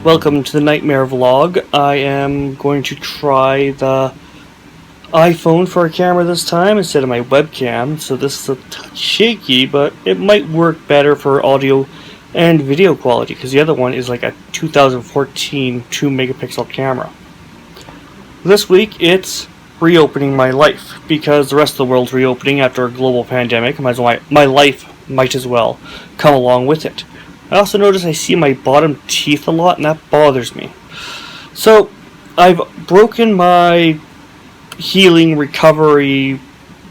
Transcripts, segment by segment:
Welcome to the Nightmare Vlog. I am going to try the iPhone for a camera this time instead of my webcam, so this is a touch shaky, but it might work better for audio and video quality because the other one is like a 2014 2 megapixel camera. This week it's reopening my life because the rest of the world's reopening after a global pandemic. My life might as well come along with it. I also notice I see my bottom teeth a lot, and that bothers me. So, I've broken my healing, recovery,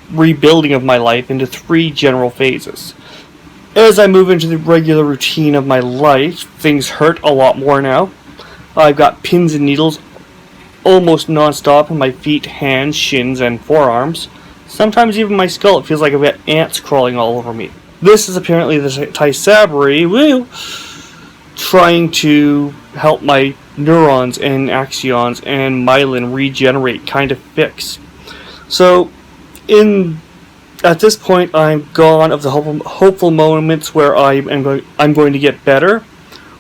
rebuilding of my life into 3 general phases. As I move into the regular routine of my life, things hurt a lot more now. I've got pins and needles almost non-stop in my feet, hands, shins, and forearms. Sometimes even my skull. It feels like I've got ants crawling all over me. This is apparently the Tysabri, trying to help my neurons and axons and myelin regenerate, kind of fix. So, at this point, I'm gone of the hopeful moments where I'm going to get better,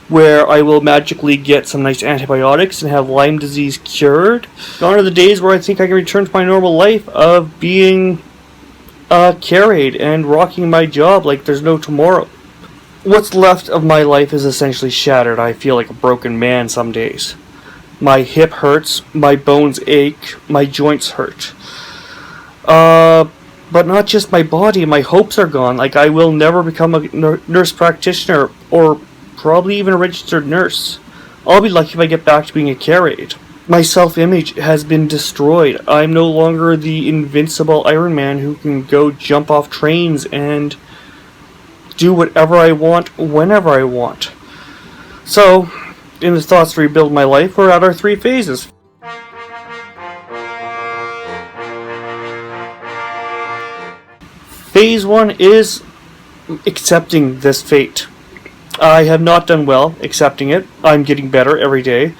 where I will magically get some nice antibiotics and have Lyme disease cured. Gone are the days where I think I can return to my normal life of being carried and rocking my job like there's no tomorrow. What's left of my life is essentially shattered. I feel like a broken man some days. My hip hurts, my bones ache, my joints hurt. But not just my body, my hopes are gone. Like, I will never become a nurse practitioner or probably even a registered nurse. I'll be lucky if I get back to being a care aide. My self-image has been destroyed. I'm no longer the invincible Iron Man who can go jump off trains and do whatever I want, whenever I want. So, in the thoughts to rebuild my life, we're at our 3 phases. Phase 1 is accepting this fate. I have not done well accepting it. I'm getting better every day.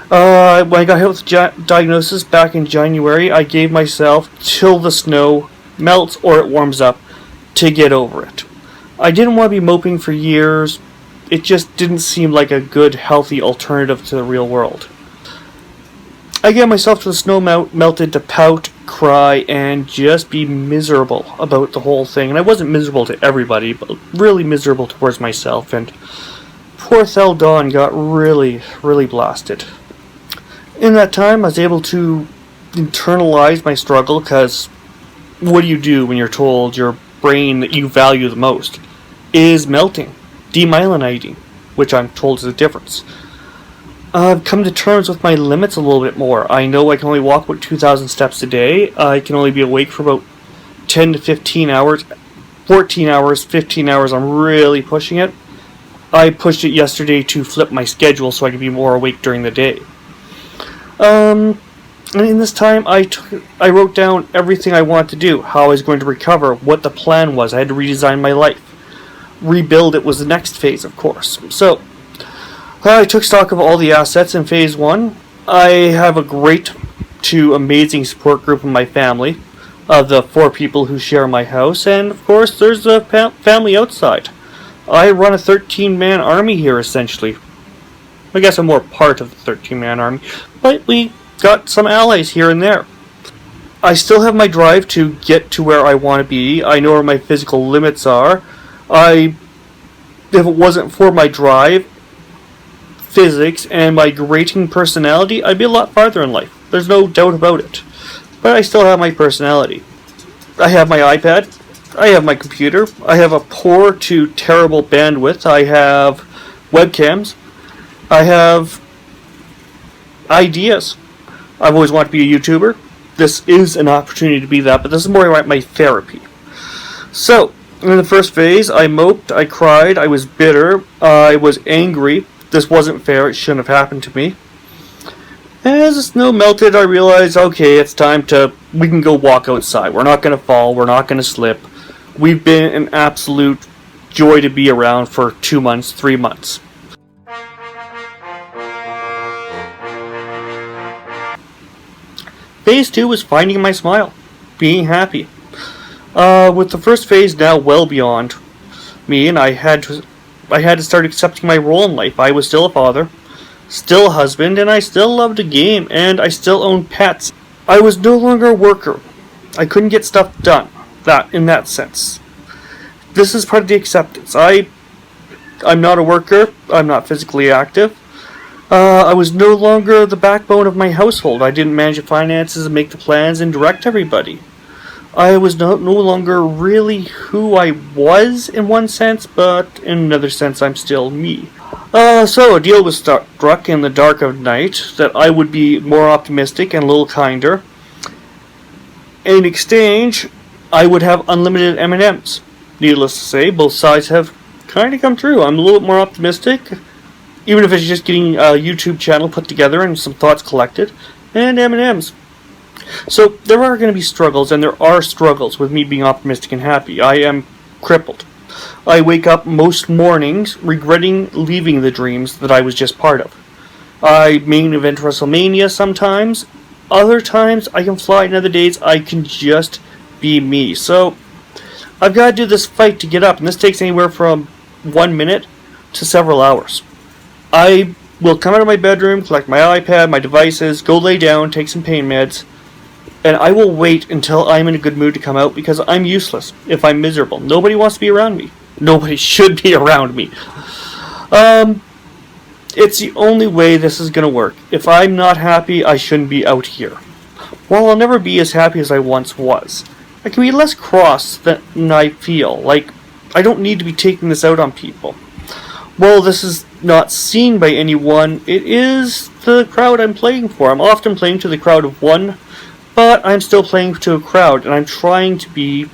When I got hit with diagnosis back in January, I gave myself till the snow melts or it warms up to get over it. I didn't want to be moping for years. It just didn't seem like a good, healthy alternative to the real world. I gave myself till the snow melted to pout, cry, and just be miserable about the whole thing. And I wasn't miserable to everybody, but really miserable towards myself. And poor Thel Dawn got really, really blasted. In that time, I was able to internalize my struggle, because what do you do when you're told your brain that you value the most is melting, demyelinating, which I'm told is a difference. I've come to terms with my limits a little bit more. I know I can only walk about 2,000 steps a day. I can only be awake for about 10 to 15 hours, 14 hours, 15 hours. I'm really pushing it. I pushed it yesterday to flip my schedule so I could be more awake during the day. And in this time, I wrote down everything I wanted to do, how I was going to recover, what the plan was. I had to redesign my life. Rebuild it was the next phase, of course. So, I took stock of all the assets in phase 1. I have a great to amazing support group in my family, of the 4 people who share my house, and of course, there's a family outside. I run a 13-man army here, essentially. I guess I'm more part of the 13-man army, but we got some allies here and there. I still have my drive to get to where I want to be. I know where my physical limits are. If it wasn't for my drive, physics, and my grating personality, I'd be a lot farther in life. There's no doubt about it. But I still have my personality. I have my iPad. I have my computer. I have a poor to terrible bandwidth. I have webcams. I have ideas. I've always wanted to be a YouTuber. This is an opportunity to be that, but this is more like my therapy. So, in the first phase, I moped, I cried, I was bitter, I was angry. This wasn't fair, it shouldn't have happened to me. As the snow melted, I realized, okay, it's time we can go walk outside. We're not going to fall, we're not going to slip. We've been an absolute joy to be around for 2 months, 3 months. Phase 2 was finding my smile, being happy. With the first phase now well beyond me, and I had to start accepting my role in life. I was still a father. still a husband, and I still love to game, and I still own pets. I was no longer a worker. I couldn't get stuff done. In that sense. This is part of the acceptance. I'm not a worker. I'm not physically active. I was no longer the backbone of my household. I didn't manage the finances and make the plans and direct everybody. I was no longer really who I was in one sense, but in another sense I'm still me. So a deal was struck in the dark of night that I would be more optimistic and a little kinder. In exchange, I would have unlimited M&Ms. Needless to say, both sides have kind of come true. I'm a little bit more optimistic, even if it's just getting a YouTube channel put together and some thoughts collected, and M&Ms. So there are going to be struggles, and there are struggles with me being optimistic and happy. I am crippled. I wake up most mornings regretting leaving the dreams that I was just part of. I main event WrestleMania sometimes. Other times I can fly, and other days I can just be me. So I've got to do this fight to get up, and this takes anywhere from 1 minute to several hours. I will come out of my bedroom, collect my iPad, my devices, go lay down, take some pain meds, and I will wait until I'm in a good mood to come out because I'm useless if I'm miserable. Nobody wants to be around me. Nobody should be around me. It's the only way this is going to work. If I'm not happy, I shouldn't be out here. While I'll never be as happy as I once was, I can be less cross than I feel. Like, I don't need to be taking this out on people. Well, this is not seen by anyone. It is the crowd I'm playing for. I'm often playing to the crowd of one, but I'm still playing to a crowd, and I'm trying to be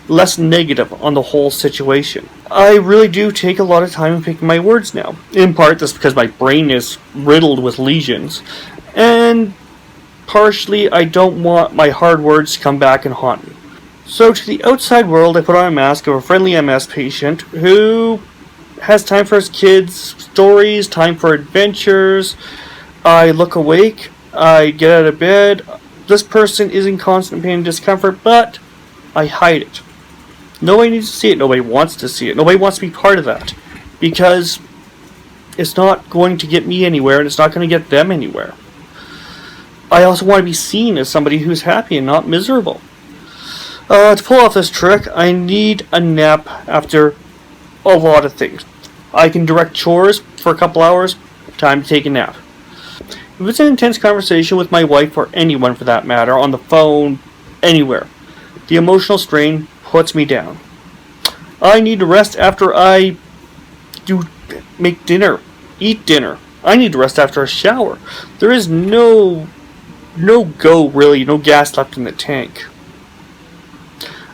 less negative on the whole situation. I really do take a lot of time in picking my words now. In part, that's because my brain is riddled with lesions, and partially, I don't want my hard words to come back and haunt me. So to the outside world, I put on a mask of a friendly MS patient who has time for his kids' stories, time for adventures. I look awake, I get out of bed. This person is in constant pain and discomfort, but I hide it. Nobody needs to see it. Nobody wants to see it. Nobody wants to be part of that. Because it's not going to get me anywhere, and it's not going to get them anywhere. I also want to be seen as somebody who's happy and not miserable. To pull off this trick, I need a nap after a lot of things. I can direct chores for a couple hours, time to take a nap. If it's an intense conversation with my wife or anyone for that matter, on the phone, anywhere, the emotional strain puts me down. I need to rest after I make dinner, eat dinner. I need to rest after a shower. There is no gas left in the tank.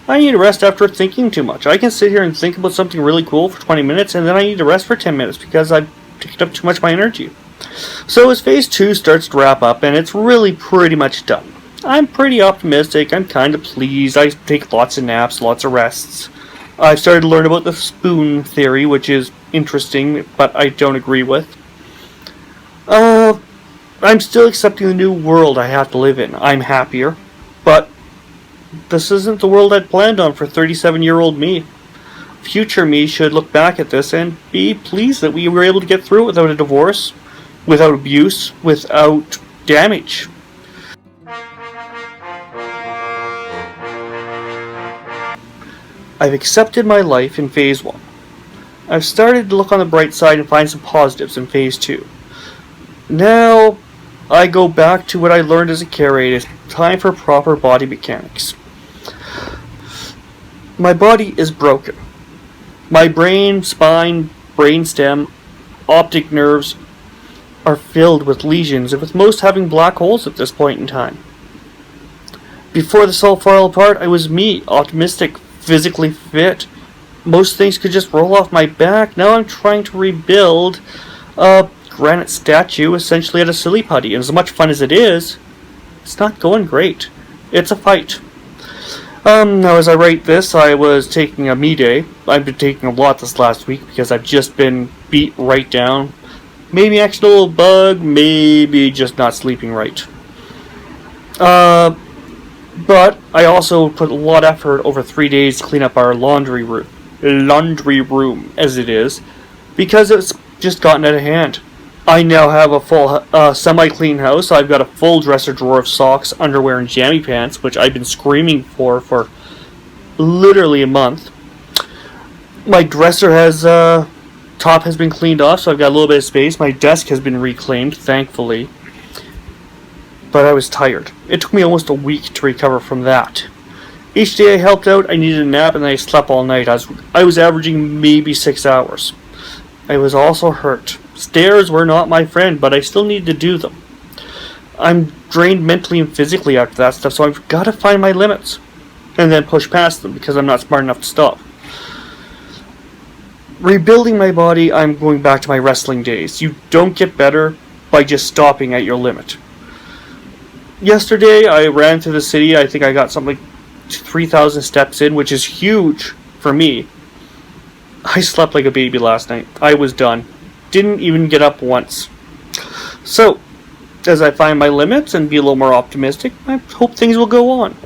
I need to rest after thinking too much. I can sit here and think about something really cool for 20 minutes, and then I need to rest for 10 minutes because I've taken up too much of my energy. So as Phase 2 starts to wrap up, and it's really pretty much done, I'm pretty optimistic. I'm kind of pleased. I take lots of naps, lots of rests. I've started to learn about the spoon theory, which is interesting, but I don't agree with. I'm still accepting the new world I have to live in. I'm happier, but this isn't the world I'd planned on for 37-year-old me. Future me should look back at this and be pleased that we were able to get through it without a divorce, without abuse, without damage. I've accepted my life in Phase 1. I've started to look on the bright side and find some positives in Phase 2. Now, I go back to what I learned as a care aide. It's time for proper body mechanics. My body is broken. My brain, spine, brainstem, optic nerves are filled with lesions, and with most having black holes at this point in time. Before this all fell apart, I was me, optimistic, physically fit. Most things could just roll off my back. Now I'm trying to rebuild a granite statue essentially at a silly putty, and as much fun as it is, it's not going great. It's a fight. Now as I write this, I was taking a me day. I've been taking a lot this last week because I've just been beat right down. Maybe actually a little bug, maybe just not sleeping right. But I also put a lot of effort over 3 days to clean up our laundry room as it is, because it's just gotten out of hand. I now have a full semi-clean house. I've got a full dresser drawer of socks, underwear, and jammy pants, which I've been screaming for literally a month. My dresser has top has been cleaned off, so I've got a little bit of space. My desk has been reclaimed, thankfully. But I was tired. It took me almost a week to recover from that. Each day I helped out, I needed a nap, and I slept all night. I was averaging maybe 6 hours. I was also hurt. Stairs were not my friend, but I still needed to do them. I'm drained mentally and physically after that stuff, so I've got to find my limits. And then push past them, because I'm not smart enough to stop. Rebuilding my body, I'm going back to my wrestling days. You don't get better by just stopping at your limit. Yesterday, I ran through the city. I think I got something like 3,000 steps in, which is huge for me. I slept like a baby last night. I was done. Didn't even get up once. So, as I find my limits and be a little more optimistic, I hope things will go on.